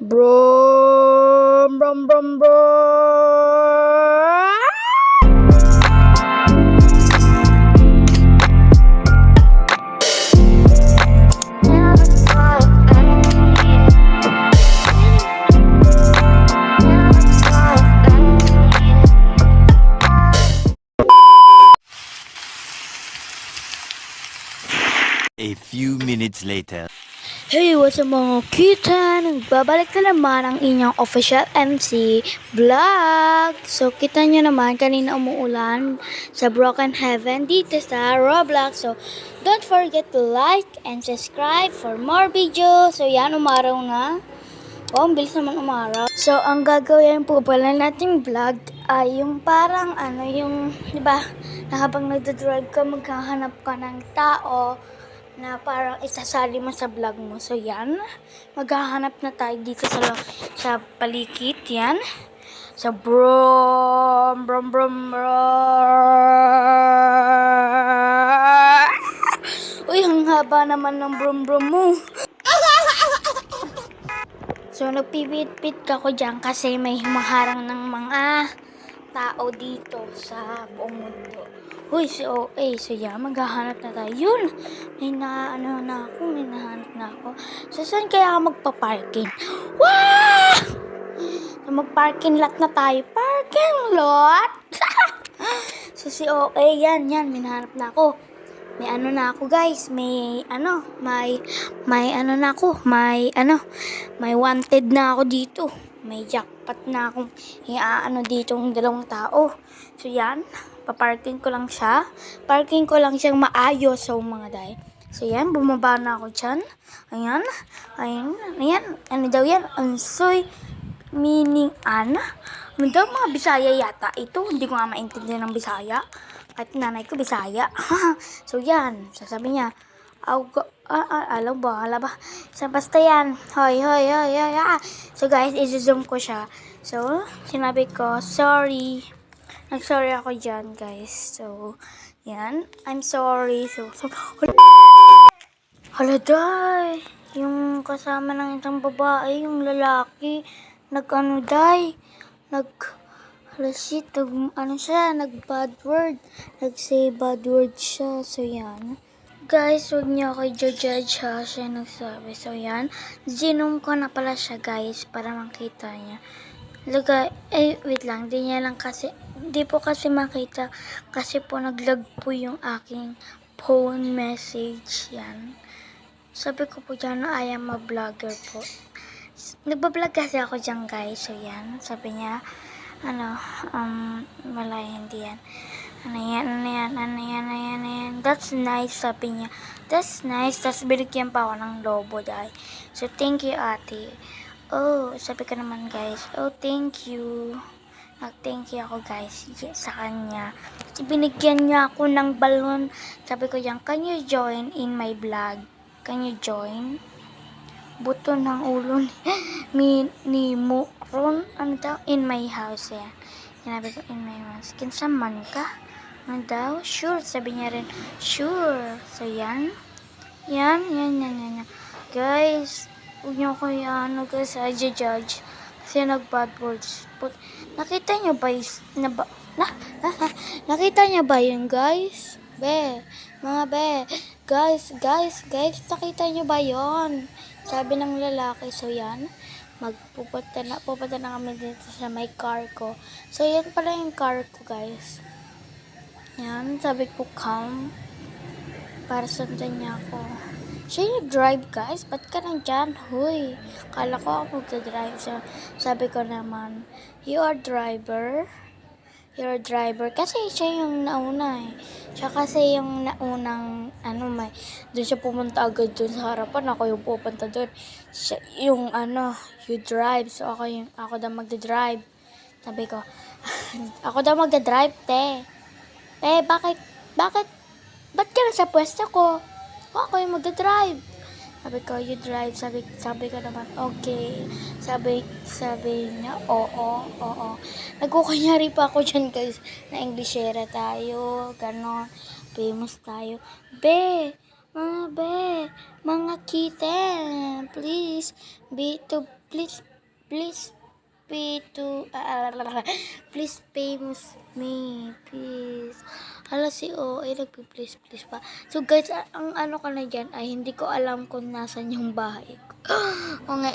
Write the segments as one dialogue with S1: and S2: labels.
S1: Brum, brum, brum, brum.
S2: A few minutes later.
S1: Hey, what's up mga kita? Nagbabalik na naman ang inyong official MC vlog. So, kita nyo naman, kanina umuulan sa Broken Heaven dito sa Roblox. So, don't forget to like and subscribe for more videos. So, yan, umaraw na. Oh, ang bilis naman umaraw. So, ang gagawin po pala nating vlog ay yung parang di ba, na habang nagdadrive ka, maghahanap ka ng tao na parang isasali mo sa vlog mo. So, yan. Maghahanap na tayo dito sa palikit. Yan. Sa brum, brum, brum, brum. Uy, ang haba naman ng brum, brum mo. So, nagpipit-pit ako dyan kasi may humaharang ng mga tao dito sa buong mundo. Uy, si OA. So, yeah, maghahanap na tayo. Yun! May nahanap na ako. So, saan kaya ako magpa-parking? Wow! So, mag-parking lot na tayo. Parking lot! So, si OA, yan, may nahanap na ako. May na ako, guys. May wanted na ako dito. May jackpot na akong dito ng dalawang tao. So, yan. Paparking ko lang siya. Parking ko lang siyang maayos sa mga day. So, yan. Bumaba na ako dyan. Ayan. Ano daw yan? Ansoy meaning ano daw, mga Bisaya yata ito. Hindi ko nga maintindihan ng Bisaya. Kahit nanay ko Bisaya. So, yan. Sasabi niya, alam ba? So, basta yan. Hoy. So, guys, i-zoom ko siya. So, sinabi ko, sorry. Nag-sorry ako dyan, guys. So, yan. I'm sorry. So haladay. Yung kasama ng isang babae, yung lalaki, nag-bad word. Nag-say bad word siya. So, yan. Guys, huwag niyo ako i-judge ha. Siya nagsabi. So, yan. Zinum ko na pala siya, guys, para makita niya. Wait lang. Di po kasi makita. Kasi po naglag po yung aking phone message. Yan. Sabi ko po dyan na I am a vlogger po. Nagbablog kasi ako dyan, guys. So, yan. Sabi niya, hindi yan. Ano yan. That's nice, sabi niya. That's nice. Tapos binigyan pa ako ng lobo, dahil. So, thank you, ate. Oh, sabi ko naman, guys. Oh, thank you. Nag-thank you ako, guys, sa kanya. Kasi binigyan niya ako ng balon. Sabi ko yan, can you join in my vlog? Can you join? Buto ng ulo ni Mukron. Ano daw? In my house, yan. Sinabi ko, in my house. Kinsaman ka? Ano daw? Sure. Sabi niya rin, sure. So, yan. Yan. Guys, huwag niyo ko guys, i-judge. Kasi nag-bad words. Nakita niyo ba nakita niyo ba yun, guys? Mga be. Guys, nakita niyo ba yun? Sabi ng lalaki. So, yan. Pupunta na kami dito sa may car ko. So, yan pala yung car ko, guys. Yan. Sabi ko, come. Para sundan niya ako. Siya yung drive, guys. Ba't ka nandyan? Huy. Kala ko ako magdadrive. So, sabi ko naman, you are driver. You're a driver. Kasi siya yung nauna eh. Siya kasi yung naunang, doon siya pumunta agad doon sa harapan. Ako yung pupunta doon. Siya, you drive. So, ako daw magdadrive. Sabi ko, ako daw magdadrive, te. Bakit? Ba't ka na sa pwesto ko? Ako yung magdadrive. Sabi ko, you drive. Sabi ko naman, okay. Sabi niya, oo. Nagkukunyari pa ako dyan, guys. Na Englishera tayo. Ganon. Famous tayo. Mga kitten. Please Please please famous me, please. Hala si ay nagpi-please please pa. So guys, ang ano ka na dyan ay hindi ko alam kung nasan yung bahay ko. O nga,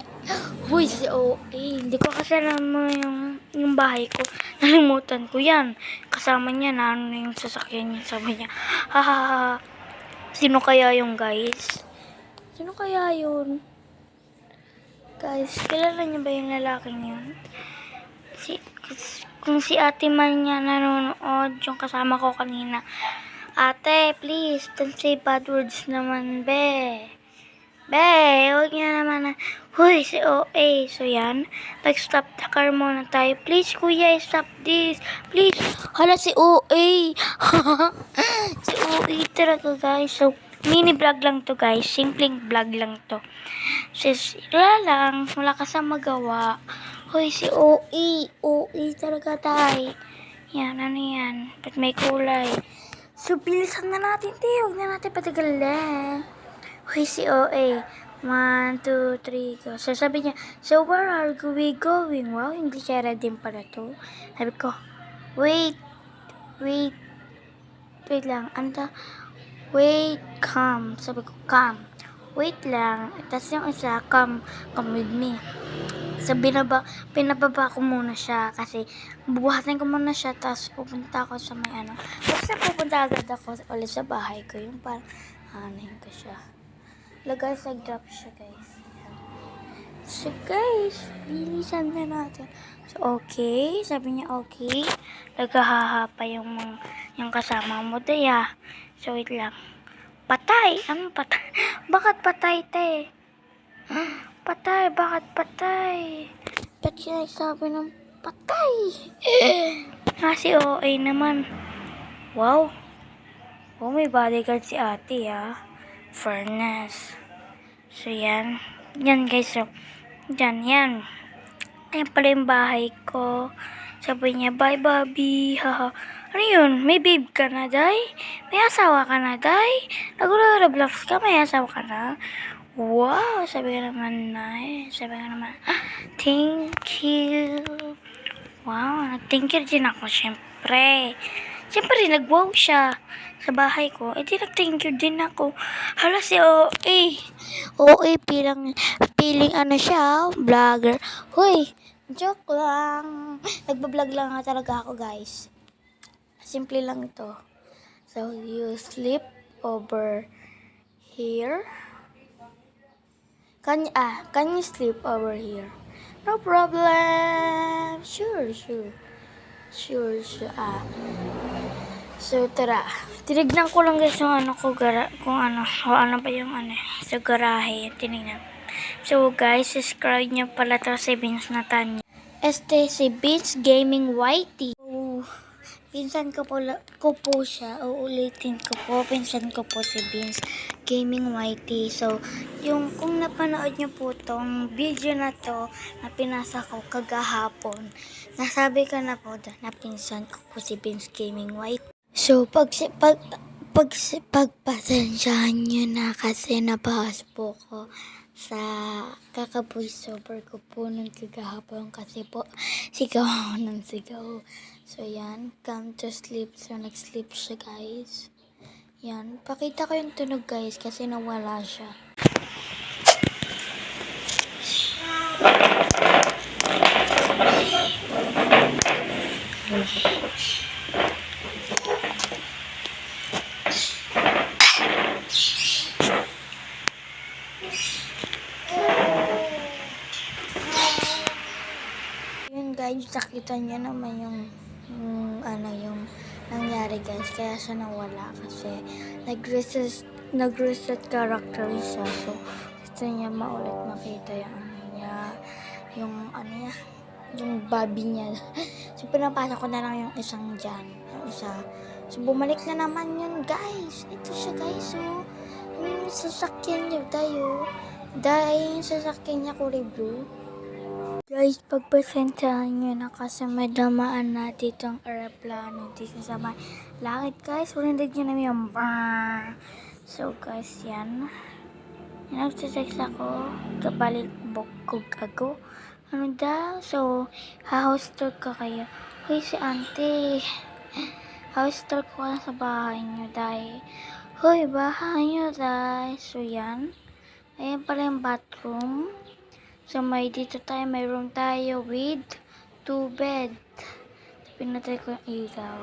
S1: huy si hindi ko kasi alam mo yung bahay ko. Nalimutan ko yan. Kasama niya na ano yung sasakyan niya. Sabi niya, hahaha. Sino kaya yung guys? Sino kaya yun? Guys, kilala niyo ba yung lalaking yun? Kung si ate man niya nanonood, yung kasama ko kanina. Ate, please, don't say bad words naman, be. Be, huwag niya naman na, huy, si OA. So yan, stop the car muna tayo. Please, kuya, stop this. Please. Hala, si OA. Si OA talaga, guys. So, mini vlog lang to, guys. Simpleng vlog lang to. Sis, wala ka sa magawa. Hoy, si OE. OE talaga tayo. Yan, ano yan? Ba't may kulay? So, bilisan na natin, Huwag na natin patagalin. Hoy, si OA. 1, 2, 3, go. So, sabi niya, so where are we going? Wow, English era din pala to. Sabi ko, wait lang. Ano to? Wait, come. Sabi ko, come. Wait lang. Tapos yung isa, come with me. So, pinababa ko muna siya kasi bubuhatin ko muna siya tapos pupunta ako sa may ano. Tapos pupunta agad ako ulit sa bahay ko. Yung parang, anahin ko siya. Guys, nag-drop siya, guys. So, guys, bilisan na natin. So, okay. Sabi niya, okay. Naghahaha pa yung kasama mo, Daya. So, wait lang. Patay? Ano patay? Bakit patay, te? Patay? Bakit patay? Ba't sinasabi ng patay? Si OA naman. Wow. Oh, may bodyguard si ate, Fairness. So, yan. Yan, guys. So, yan. Ayan pala yung bahay ko. Sabi niya, bye, Bobby. Haha. Ano yun? May babe ka na, Day? May asawa ka na, Day? Nag-Roblox ka? May asawa ka na? Wow! Sabi ka naman, nice. Sabi ka naman, thank you. Wow, nag-thank you din ako, syempre. Syempre, nag-wow siya sa bahay ko. Di nag-thank you din ako. Hala si OA. OA, piling ano siya, vlogger. Hoy, joke lang. Nagbablog lang nga talaga ako, guys. Simple lang ito. So, you sleep over here. Can you sleep over here? No problem. Sure. So, tara. Tinignan ko lang guys yung ano ko, kung ano ba yung sa garahe. Tinignan. So, guys, subscribe nyo pala to si Vince Natanya. Si Vince Gaming Whitey. Pinsan ko po siya. Uulitin ko po. Pinsan ko po si Vince Gaming Whitey. So, kung napanood nyo po tong video na to, na pinasa ko kagahapon, nasabi ko na po na pinsan ko po si Vince Gaming Whitey. So, pagpasensyahan nyo na kasi nabahas po ko sa kaka-voiceover ko po nung kagahapon kasi po sigaw ng sigaw. So, yan. Come to sleep. So, nag-sleep siya, guys. Yan. Pakita ko yung tunog, guys, kasi nawala siya. Yun, guys. Nakita niyo naman yung nangyari, guys. Kaya siya nawala kasi nag-reset character siya. So, gusto niya maulit makita yung yung Bobby niya. So, pinapasok ko na lang yung isang dyan. Yung isa. So, bumalik na naman yun, guys. Ito siya, guys. So, yung sasakyan niya tayo. Dahil yung sasakyan niya kulay blue. Guys, pagpasensyahan nyo na kasi may damaan na dito ang aeroplano dito sa may langit, guys. Ulindig nyo namin yung brrrr. So, guys, yan. Nagsisex ako. Kabalik bukog ako. Ano daw? So, house tour ka kayo. Hoy, si ante. House tour ko na sa bahay niyo, dahil. Hoy, bahay niyo, dahil. So, yan. Ayan pala yung bathroom. So, dito tayo, may room tayo with 2 bed. Pinatay ko yung ilaw.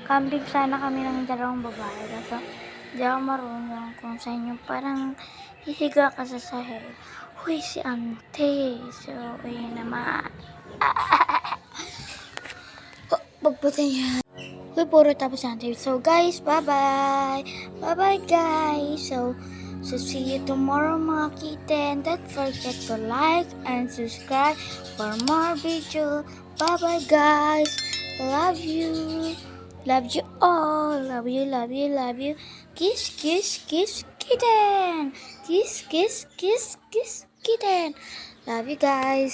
S1: Kambing sana kami ng dalawang babae. Kaso, di ako marunong kung saan yung parang hihiga ka sa sahig. Huy, si ante. So, ayun naman. Pagputay niya. Huy, puro tapos si ante. So, guys, bye-bye. Bye-bye, guys. So see you tomorrow, mga kitten. Don't forget to like and subscribe for more video. Bye-bye, guys. Love you. Love you all. Love you, love you, love you. Kiss, kiss, kiss, kitten. Kiss, kiss, kiss, kiss, kitten. Love you, guys.